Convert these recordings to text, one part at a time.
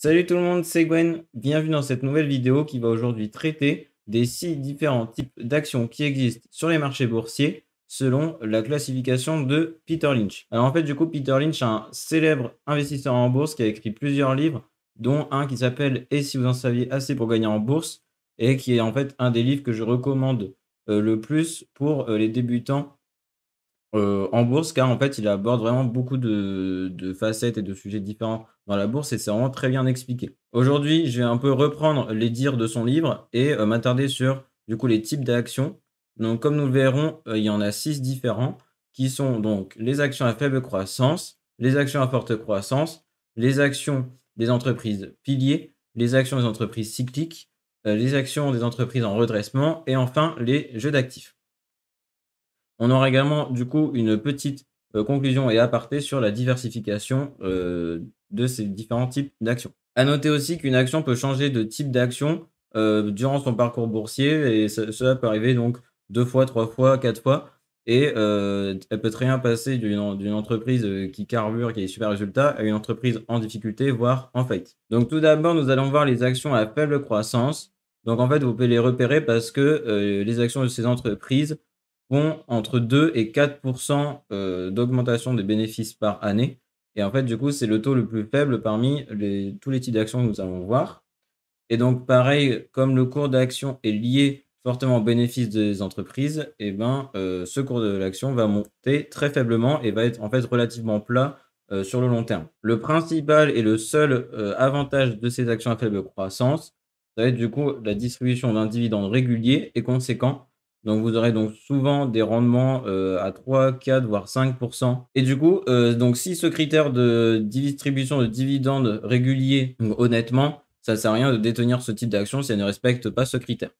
Salut tout le monde, c'est Gwen. Bienvenue dans cette nouvelle vidéo qui va aujourd'hui traiter des 6 différents types d'actions qui existent sur les marchés boursiers selon la classification de Peter Lynch. Alors en fait, du coup, Peter Lynch est un célèbre investisseur en bourse qui a écrit plusieurs livres, dont un qui s'appelle Et si vous en saviez assez pour gagner en bourse, et qui est en fait un des livres que je recommande le plus pour les débutants en bourse, car en fait, il aborde vraiment beaucoup de facettes et de sujets différents dans la bourse et c'est vraiment très bien expliqué. Aujourd'hui, je vais un peu reprendre les dires de son livre et m'attarder sur, du coup, les types d'actions. Donc comme nous le verrons, il y en a 6 différents qui sont donc les actions à faible croissance, les actions à forte croissance, les actions des entreprises piliers, les actions des entreprises cycliques, les actions des entreprises en redressement et enfin les jeux d'actifs. On aura également du coup une petite, conclusion et aparté sur la diversification, de ces différents types d'actions. À noter aussi qu'une action peut changer de type d'action, durant son parcours boursier et cela peut arriver donc 2 fois, 3 fois, 4 fois et elle peut très bien passer d'une entreprise, qui carbure, qui a des super résultats à une entreprise en difficulté, voire en faillite. Donc tout d'abord, nous allons voir les actions à faible croissance. Donc en fait, vous pouvez les repérer parce que, les actions de ces entreprises font entre 2 et 4 d'augmentation des bénéfices par année et en fait, du coup, c'est le taux le plus faible parmi tous les types d'actions que nous allons voir et donc pareil, comme le cours d'action est lié fortement aux bénéfices des entreprises et ben, ce cours de l'action va monter très faiblement et va être en fait relativement plat, sur le long terme. Le principal et le seul, avantage de ces actions à faible croissance, ça va être du coup la distribution d'un dividende régulier et conséquent. Donc vous aurez donc souvent des rendements, à 3, 4 voire 5 et du coup, donc si ce critère de distribution de dividendes réguliers, honnêtement, ça sert à rien de détenir ce type d'action si elle ne respecte pas ce critère.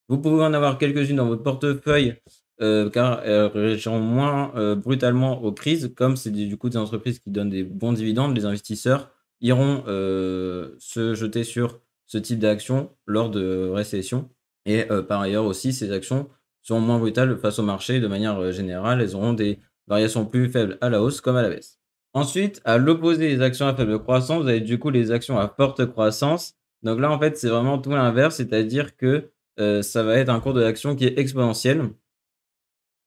Vous pouvez en avoir quelques-unes dans votre portefeuille, car elles réagiront moins, brutalement aux crises. Comme c'est du coup des entreprises qui donnent des bons dividendes, les investisseurs iront, se jeter sur ce type d'action lors de récession et par ailleurs aussi ces actions sont moins brutales face au marché de manière, générale. Elles auront des variations plus faibles à la hausse comme à la baisse. Ensuite, à l'opposé des actions à faible croissance, vous avez du coup les actions à forte croissance. Donc là, en fait, c'est vraiment tout l'inverse, c'est-à-dire que, ça va être un cours de l'action qui est exponentiel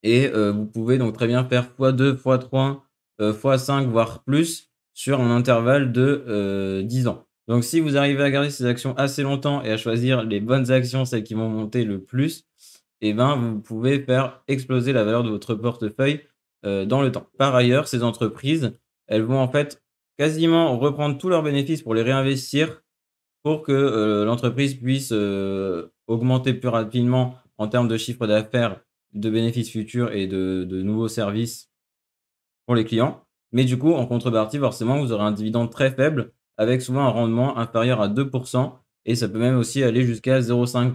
et vous pouvez donc très bien faire fois 2 fois 3 fois 5 voire plus sur un intervalle de, 10 ans. Donc si vous arrivez à garder ces actions assez longtemps et à choisir les bonnes actions, celles qui vont monter le plus, et ben, vous pouvez faire exploser la valeur de votre portefeuille, dans le temps. Par ailleurs, ces entreprises, elles vont en fait quasiment reprendre tous leurs bénéfices pour les réinvestir pour que, l'entreprise puisse, augmenter plus rapidement en termes de chiffre d'affaires, de bénéfices futurs et de nouveaux services pour les clients. Mais du coup, en contrepartie, forcément, vous aurez un dividende très faible avec souvent un rendement inférieur à 2 et ça peut même aussi aller jusqu'à 0,5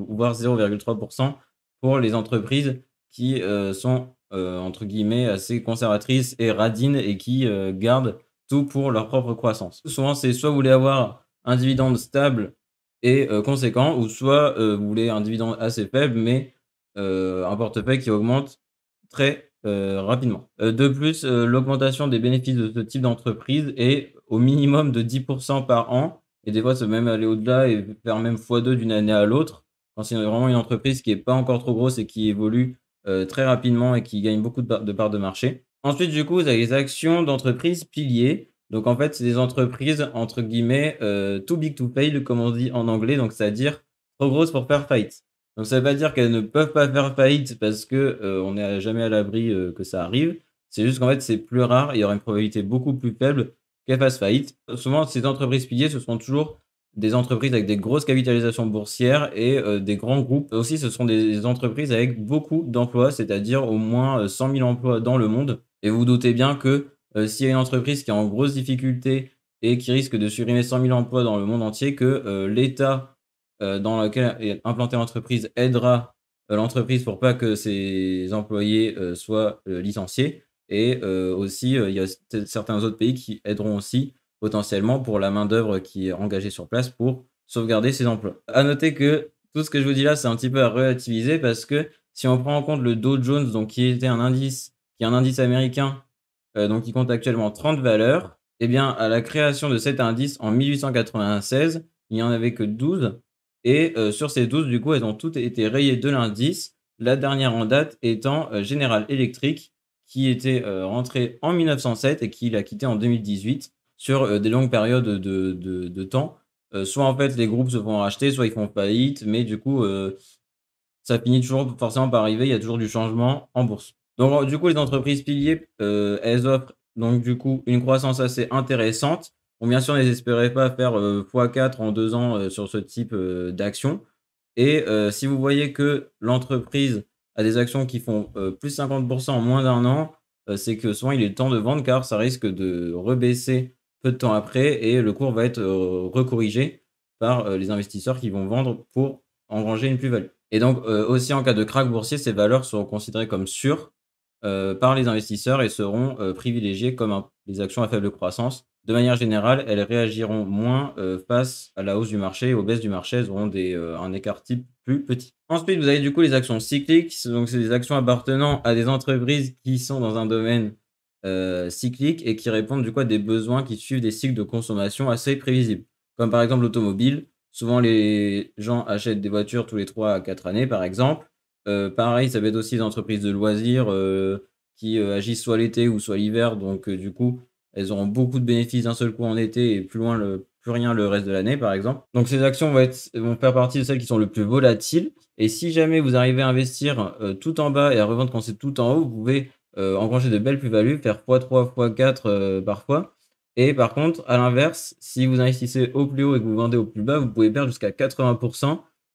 voire 0,3 pour les entreprises qui, sont, entre guillemets «assez conservatrices et radines» et qui, gardent tout pour leur propre croissance. Souvent, c'est soit vous voulez avoir un dividende stable et conséquent ou soit, vous voulez un dividende assez faible mais, un portefeuille qui augmente très, rapidement. De plus, l'augmentation des bénéfices de ce type d'entreprise est au minimum de 10 par an et des fois, ça peut même aller au-delà et faire même fois 2 d'une année à l'autre. Quand c'est vraiment une entreprise qui est pas encore trop grosse et qui évolue, très rapidement et qui gagne beaucoup de parts de marché. Ensuite, du coup, vous avez les actions d'entreprises piliers. Donc en fait, c'est des entreprises entre guillemets, «too big to fail» comme on dit en anglais, donc c'est-à-dire trop grosses pour faire faillite. Donc ça veut pas dire qu'elles ne peuvent pas faire faillite parce que, on n'est jamais à l'abri, que ça arrive. C'est juste qu'en fait, c'est plus rare, il y aura une probabilité beaucoup plus faible qu'elles fassent faillite. Souvent, ces entreprises piliers, ce sont toujours des entreprises avec des grosses capitalisations boursières et des grands groupes. Aussi, ce sont des entreprises avec beaucoup d'emplois, c'est-à-dire au moins, 100 000 emplois dans le monde et vous vous doutez bien que, s'il y a une entreprise qui est en grosse difficulté et qui risque de supprimer 100 000 emplois dans le monde entier que, l'État dans laquelle est implantée l'entreprise aidera, l'entreprise pour pas que ses employés, soient, licenciés et aussi, il y a certains autres pays qui aideront aussi potentiellement pour la main-d'œuvre qui est engagée sur place pour sauvegarder ces emplois. À noter que tout ce que je vous dis là, c'est un petit peu à relativiser parce que si on prend en compte le Dow Jones, donc qui est un indice américain, donc qui compte actuellement 30 valeurs Eh bien, à la création de cet indice en 1896, il n'y en avait que 12 et sur ces 12, du coup, elles ont toutes été rayées de l'indice. La dernière en date étant, General Electric qui était, rentré en 1907 et qui l'a quitté en 2018 sur, des longues périodes de temps. Soit en fait les groupes se font racheter, soit ils font faillite, mais du coup, ça finit toujours forcément par arriver, il y a toujours du changement en bourse. Donc, du coup, les entreprises piliers, elles offrent donc du coup une croissance assez intéressante. Bon, bien sûr, n'espérez pas faire, x4 en 2 ans, sur ce type, d'actions et si vous voyez que l'entreprise a des actions qui font, plus 50 en moins d'un an, c'est que souvent il est temps de vendre car ça risque de rebaisser peu de temps après et le cours va être, recorrigé par, les investisseurs qui vont vendre pour engranger une plus-value. Et donc, aussi en cas de krach boursier, ces valeurs seront considérées comme sûres, par les investisseurs et seront, privilégiées comme les actions à faible croissance. De manière générale, elles réagiront moins, face à la hausse du marché et aux baisses du marché. Elles auront un écart type plus petit. Ensuite, vous avez du coup les actions cycliques. Donc c'est des actions appartenant à des entreprises qui sont dans un domaine, cyclique et qui répondent du coup à des besoins qui suivent des cycles de consommation assez prévisibles. Comme par exemple l'automobile. Souvent les gens achètent des voitures tous les 3 à 4 années par exemple. Pareil, ça va être aussi des entreprises de loisirs, qui, agissent soit l'été ou soit l'hiver. Donc, du coup, elles auront beaucoup de bénéfices d'un seul coup en été et plus rien le reste de l'année, par exemple. Donc ces actions vont faire partie de celles qui sont le plus volatiles et si jamais vous arrivez à investir, tout en bas et à revendre quand c'est tout en haut, vous pouvez, engranger de belles plus-values, faire x3, x4, parfois et par contre, à l'inverse, si vous investissez au plus haut et que vous vendez au plus bas, vous pouvez perdre jusqu'à 80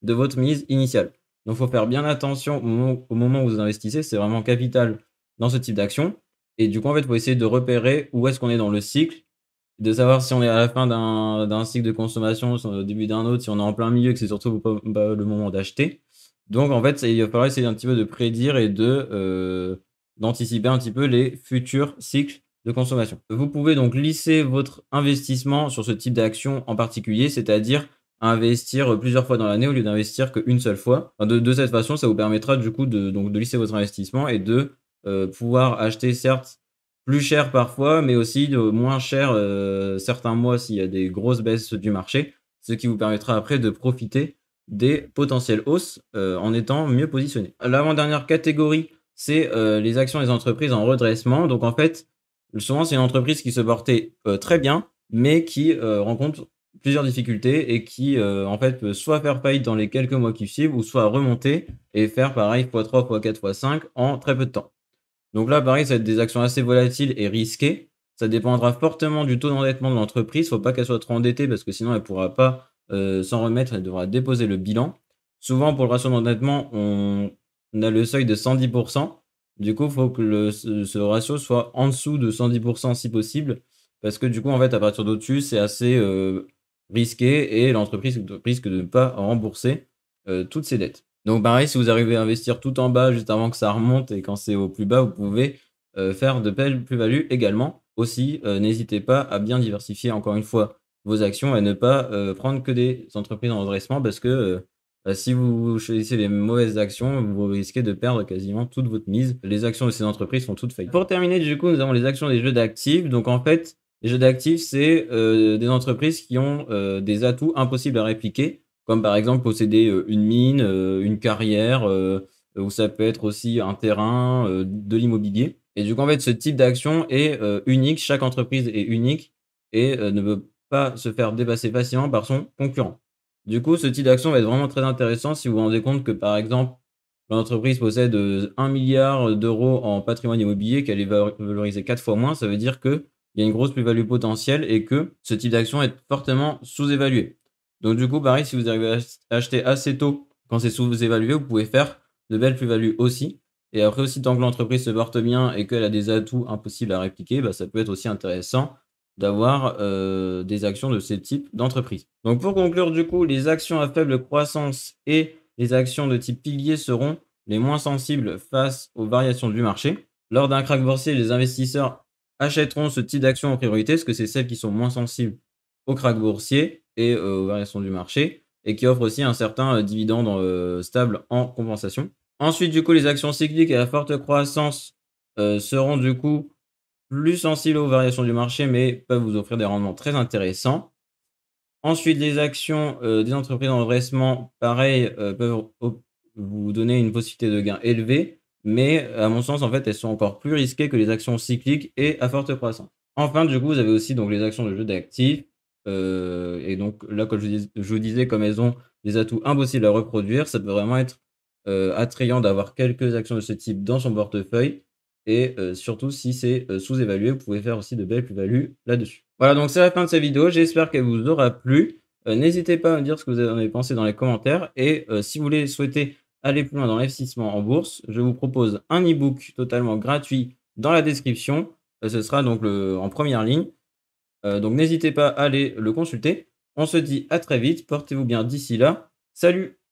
de votre mise initiale. Donc, il faut faire bien attention au moment où vous investissez, c'est vraiment capital dans ce type d'action. Et du coup, en fait, il faut essayer de repérer où est-ce qu'on est dans le cycle, de savoir si on est à la fin d'un cycle de consommation, si on est au début d'un autre, si on est en plein milieu, que c'est surtout pas le moment d'acheter. Donc, en fait, il va falloir essayer un petit peu de prédire et d'anticiper un petit peu les futurs cycles de consommation. Vous pouvez donc lisser votre investissement sur ce type d'action en particulier, c'est-à-dire investir plusieurs fois dans l'année au lieu d'investir qu'une seule fois. Enfin, de cette façon, ça vous permettra du coup de lisser votre investissement et de pouvoir acheter certes plus cher parfois, mais aussi de moins cher certains mois s'il y a des grosses baisses du marché, ce qui vous permettra après de profiter des potentielles hausses en étant mieux positionné. L'avant-dernière catégorie, c'est les actions des entreprises en redressement. Donc en fait, souvent c'est une entreprise qui se portait très bien, mais qui rencontre plusieurs difficultés et qui, en fait, peut soit faire faillite dans les quelques mois qui suivent ou soit remonter et faire pareil x3, x4, x5 en très peu de temps. Donc là, pareil, ça va être des actions assez volatiles et risquées. Ça dépendra fortement du taux d'endettement de l'entreprise. Il ne faut pas qu'elle soit trop endettée parce que sinon elle ne pourra pas, s'en remettre, elle devra déposer le bilan. Souvent pour le ratio d'endettement, on a le seuil de 110. Du coup, il faut que ce ratio soit en dessous de 110 si possible parce que du coup, en fait, à partir d'au-dessus, c'est assez, risqué et l'entreprise risque de ne pas rembourser, toutes ses dettes. Donc pareil, si vous arrivez à investir tout en bas juste avant que ça remonte et quand c'est au plus bas, vous pouvez, faire de belles plus-values également. Aussi, n'hésitez pas à bien diversifier encore une fois vos actions et ne pas, prendre que des entreprises en redressement parce que, si vous choisissez les mauvaises actions, vous risquez de perdre quasiment toute votre mise. Les actions de ces entreprises sont toutes faillites. Pour terminer, du coup, nous avons les actions des jeux d'actifs. Donc en fait, les jeux d'actifs, c'est, des entreprises qui ont, des atouts impossibles à répliquer, comme par exemple posséder, une mine, une carrière, ou ça peut être aussi un terrain, de l'immobilier et du coup, en fait, ce type d'action est, unique. Chaque entreprise est unique et ne peut pas se faire dépasser facilement par son concurrent. Du coup, ce type d'action va être vraiment très intéressant si vous vous rendez compte que, par exemple, l'entreprise possède, 1 000 000 € en patrimoine immobilier, qu'elle est valorisée 4 fois moins. Ça veut dire qu'il y a une grosse plus-value potentielle et que ce type d'action est fortement sous-évalué. Donc du coup, pareil, si vous arrivez à acheter assez tôt, quand c'est sous-évalué, vous pouvez faire de belles plus-values aussi. Et après aussi, tant que l'entreprise se porte bien et qu'elle a des atouts impossibles à répliquer, bah, ça peut être aussi intéressant d'avoir, des actions de ce type d'entreprise. Donc pour conclure, du coup, les actions à faible croissance et les actions de type pilier seront les moins sensibles face aux variations du marché. Lors d'un krach boursier, les investisseurs achèteront ce type d'actions en priorité, parce que c'est celles qui sont moins sensibles au krach boursier et aux variations du marché et qui offrent aussi un certain, dividende, stable en compensation. Ensuite, du coup, les actions cycliques à forte croissance, seront du coup plus sensibles aux variations du marché, mais peuvent vous offrir des rendements très intéressants. Ensuite, les actions, des entreprises en redressement, pareil, peuvent vous donner une possibilité de gain élevée, mais à mon sens, en fait, elles sont encore plus risquées que les actions cycliques et à forte croissance. Enfin, du coup, vous avez aussi donc les actions de jeux d'actifs, et donc là, comme je vous disais, comme elles ont des atouts impossibles à reproduire, ça peut vraiment être, attrayant d'avoir quelques actions de ce type dans son portefeuille et surtout si c'est, sous-évalué, vous pouvez faire aussi de belles plus-values là-dessus. Voilà, donc c'est la fin de cette vidéo, j'espère qu'elle vous aura plu. N'hésitez pas à me dire ce que vous en avez pensé dans les commentaires et si vous voulez souhaiter aller plus loin dans l'investissement en bourse, je vous propose un e-book totalement gratuit dans la description. Ce sera donc en première ligne. Donc n'hésitez pas à aller le consulter. On se dit à très vite, portez-vous bien d'ici là. Salut!